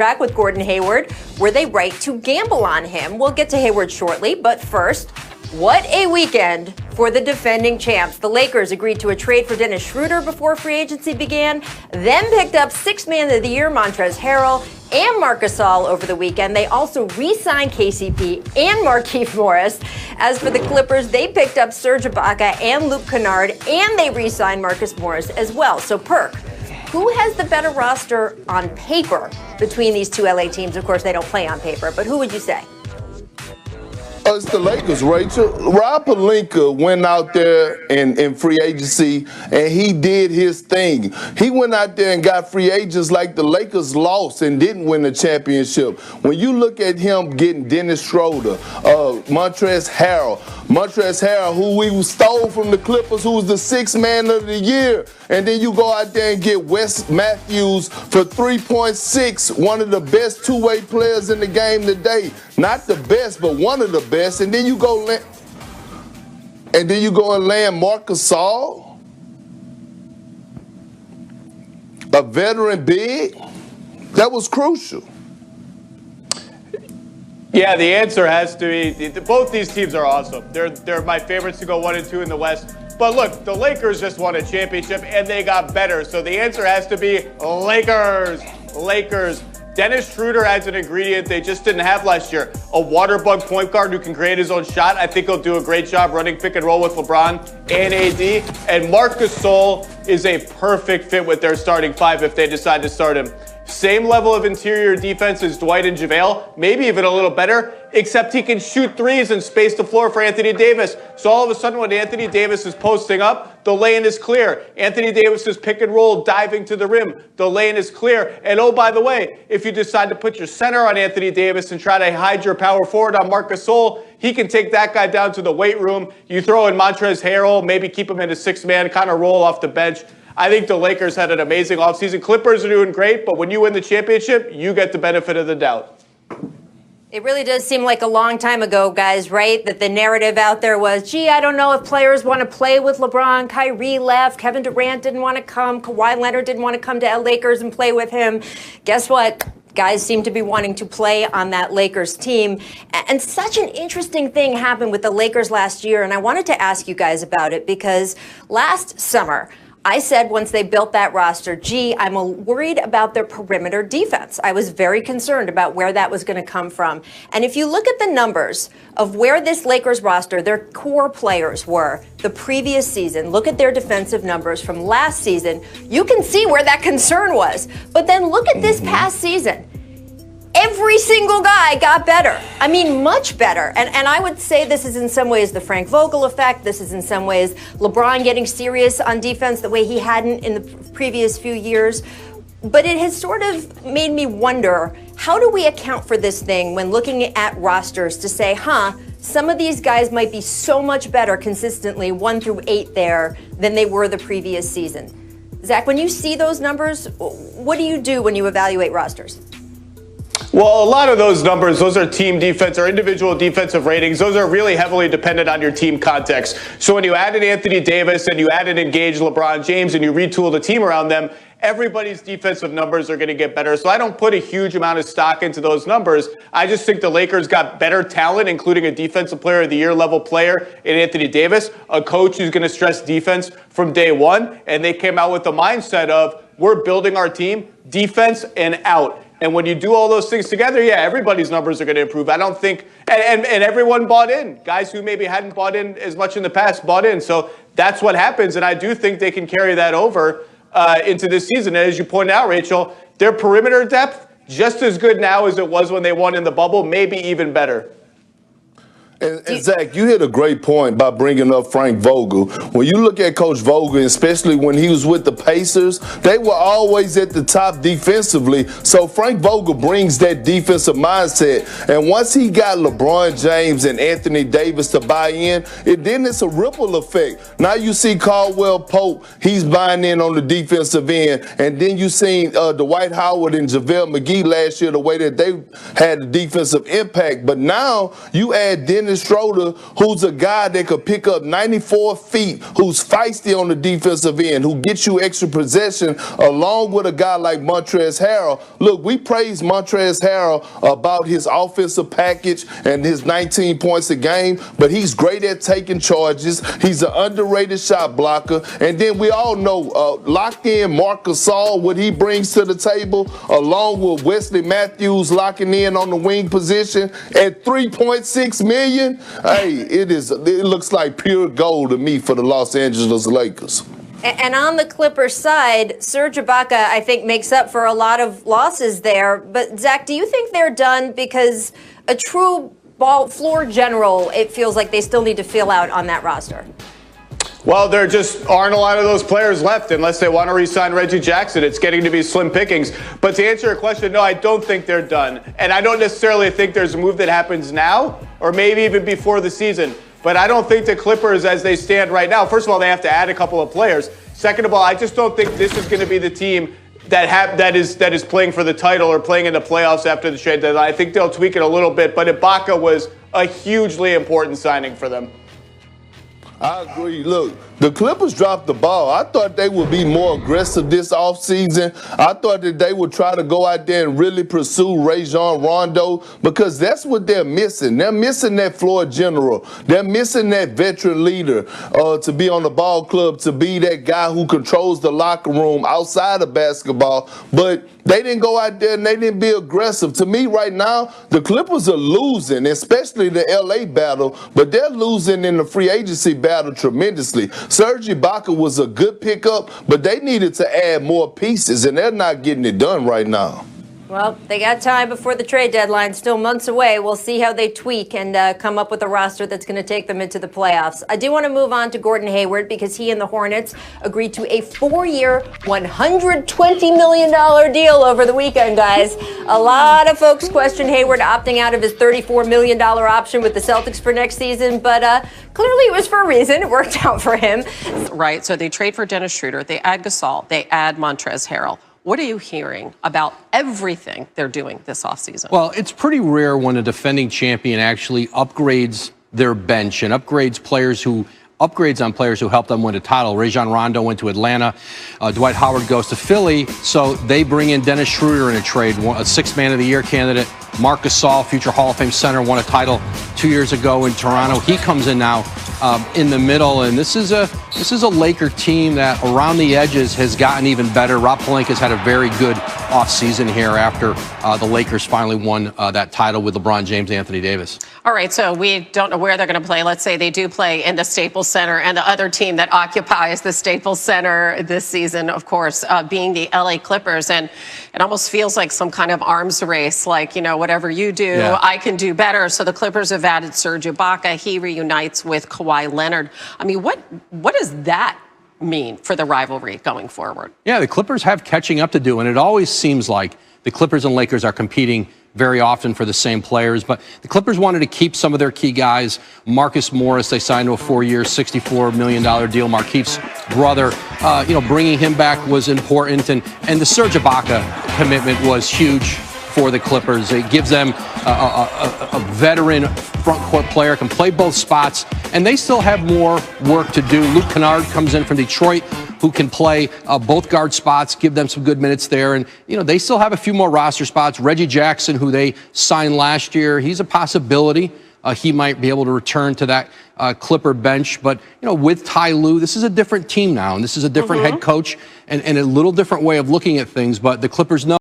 contract with Gordon Hayward. Were they right to gamble on him? We'll get to Hayward shortly, but first, what a weekend for the defending champs. The Lakers agreed to a trade for Dennis Schroeder before free agency began, then picked up Sixth Man of the Year Montrezl Harrell and Marc Gasol over the weekend. They also re-signed KCP and Markieff Morris. As for the Clippers, they picked up Serge Ibaka and Luke Kennard, and they re-signed Marcus Morris as well. So, Perk, who has the better roster on paper between these two LA teams? Of course, they don't play on paper, but who would you say? It's the Lakers, Rachel. Rob Pelinka went out there in free agency, and he did his thing. He went out there and got free agents like the Lakers lost and didn't win the championship. When you look at him getting Dennis Schroeder, Montrezl Harrell, who we stole from the Clippers, who was the Sixth Man of the Year, and then you go out there and get Wes Matthews for 3.6, one of the best two-way players in the game today. Not the best, but one of the best. And then you go and land Marc Gasol, a veteran big. That was crucial. Yeah, the answer has to be both these teams are awesome. They're my favorites to go 1 and 2 in the West. But look, the Lakers just won a championship and they got better. So the answer has to be Lakers. Lakers. Dennis Schroeder adds an ingredient they just didn't have last year. A water bug point guard who can create his own shot. I think he'll do a great job running pick and roll with LeBron and AD. And Marc Gasol is a perfect fit with their starting five if they decide to start him. Same level of interior defense as Dwight and JaVale, maybe even a little better, except he can shoot threes and space the floor for Anthony Davis. So all of a sudden when Anthony Davis is posting up, the lane is clear. Anthony Davis's pick and roll diving to the rim, the lane is clear. And oh, by the way, if you decide to put your center on Anthony Davis and try to hide your power forward on Marc Gasol, he can take that guy down to the weight room. You throw in Montrezl Harrell, maybe keep him in a six-man, kind of roll off the bench. I think the Lakers had an amazing offseason. Clippers are doing great, but when you win the championship, you get the benefit of the doubt. It really does seem like a long time ago, guys, right? That the narrative out there was, gee, I don't know if players want to play with LeBron. Kyrie left. Kevin Durant didn't want to come. Kawhi Leonard didn't want to come to Lakers and play with him. Guess what? Guys seem to be wanting to play on that Lakers team. And such an interesting thing happened with the Lakers last year, and I wanted to ask you guys about it because last summer, I said once they built that roster, gee, I'm worried about their perimeter defense. I was very concerned about where that was going to come from. And if you look at the numbers of where this Lakers roster, their core players were the previous season, look at their defensive numbers from last season, you can see where that concern was. But then look at this past season. Every single guy got better. I mean, much better. And I would say this is in some ways the Frank Vogel effect. This is in some ways LeBron getting serious on defense the way he hadn't in the previous few years. But it has sort of made me wonder, how do we account for this thing when looking at rosters to say, some of these guys might be so much better consistently 1 through 8 there than they were the previous season? Zach, when you see those numbers, what do you do when you evaluate rosters? Well, a lot of those numbers, those are team defense or individual defensive ratings. Those are really heavily dependent on your team context. So when you add an Anthony Davis and you add an engaged LeBron James and you retool the team around them, everybody's defensive numbers are going to get better. So I don't put a huge amount of stock into those numbers. I just think the Lakers got better talent, including a defensive player of the year level player in Anthony Davis, a coach who's going to stress defense from day one. And they came out with the mindset of, we're building our team defense and out. And when you do all those things together, yeah, everybody's numbers are going to improve. I don't think, and everyone bought in. Guys who maybe hadn't bought in as much in the past bought in. So that's what happens. And I do think they can carry that over into this season. And as you pointed out, Rachel, their perimeter depth, just as good now as it was when they won in the bubble, maybe even better. And Zach, you hit a great point by bringing up Frank Vogel. When you look at Coach Vogel, especially when he was with the Pacers, they were always at the top defensively. So Frank Vogel brings that defensive mindset. And once he got LeBron James and Anthony Davis to buy in, then it's a ripple effect. Now you see Caldwell Pope, he's buying in on the defensive end. And then you seen Dwight Howard and JaVale McGee last year, the way that they had a defensive impact. But now you add Dennis Dennis Schroeder, who's a guy that could pick up 94 feet, who's feisty on the defensive end, who gets you extra possession, along with a guy like Montrezl Harrell. Look, we praise Montrezl Harrell about his offensive package and his 19 points a game, but he's great at taking charges. He's an underrated shot blocker. And then we all know locked in Marc Gasol, what he brings to the table, along with Wesley Matthews locking in on the wing position at $3.6 million. Hey, it looks like pure gold to me for the Los Angeles Lakers. And on the Clippers side, Serge Ibaka, I think, makes up for a lot of losses there. But, Zach, do you think they're done? Because a true ball floor general, it feels like they still need to fill out on that roster. Well, there just aren't a lot of those players left unless they want to re-sign Reggie Jackson. It's getting to be slim pickings. But to answer your question, no, I don't think they're done. And I don't necessarily think there's a move that happens now or maybe even before the season. But I don't think the Clippers, as they stand right now, first of all, they have to add a couple of players. Second of all, I just don't think this is going to be the team that is playing for the title or playing in the playoffs after the trade deadline. I think they'll tweak it a little bit, but Ibaka was a hugely important signing for them. I agree. Look, the Clippers dropped the ball. I thought they would be more aggressive this offseason. I thought that they would try to go out there and really pursue Rajon Rondo because that's what they're missing. They're missing that floor general. They're missing that veteran leader to be on the ball club, to be that guy who controls the locker room outside of basketball. But they didn't go out there and they didn't be aggressive. To me right now, the Clippers are losing, especially the LA battle, but they're losing in the free agency battle tremendously. Serge Ibaka was a good pickup, but they needed to add more pieces, and they're not getting it done right now. Well, they got time before the trade deadline, still months away. We'll see how they tweak and come up with a roster that's going to take them into the playoffs. I do want to move on to Gordon Hayward because he and the Hornets agreed to a 4-year, $120 million deal over the weekend, guys. A lot of folks question Hayward opting out of his $34 million option with the Celtics for next season, but clearly it was for a reason. It worked out for him. Right, so they trade for Dennis Schroeder, they add Gasol, they add Montrezl Harrell. What are you hearing about everything they're doing this offseason? Well, it's pretty rare when a defending champion actually upgrades their bench and upgrades on players who helped them win a title. Rajon Rondo went to Atlanta. Dwight Howard goes to Philly. So they bring in Dennis Schroeder in a trade, a Sixth Man of the Year candidate. Marc Gasol, future Hall of Fame center, won a title 2 years ago in Toronto. He comes in now in the middle, and this is a Laker team that around the edges has gotten even better. Rob Pelinka's had a very good offseason here after the Lakers finally won that title with LeBron James and Anthony Davis. All right, so we don't know where they're going to play. Let's say they do play in the Staples Center, and the other team that occupies the Staples Center this season, of course, being the LA Clippers. And it almost feels like some kind of arms race, like, you know, whatever you do, I can do better. So the Clippers have added Serge Ibaka. He reunites with Kawhi Leonard. I mean, what does that mean for the rivalry going forward? Yeah, the Clippers have catching up to do, and it always seems like the Clippers and Lakers are competing very often for the same players, but the Clippers wanted to keep some of their key guys. Marcus Morris, they signed to a 4-year, $64 million deal. Markeith's brother, bringing him back was important, and the Serge Ibaka commitment was huge for the Clippers. It gives them a veteran front court player, can play both spots, and they still have more work to do. Luke Kennard comes in from Detroit, who can play both guard spots, give them some good minutes there. And, they still have a few more roster spots. Reggie Jackson, who they signed last year, he's a possibility. He might be able to return to that Clipper bench. But, with Ty Lue, this is a different team now, and this is a different head coach and a little different way of looking at things. But the Clippers know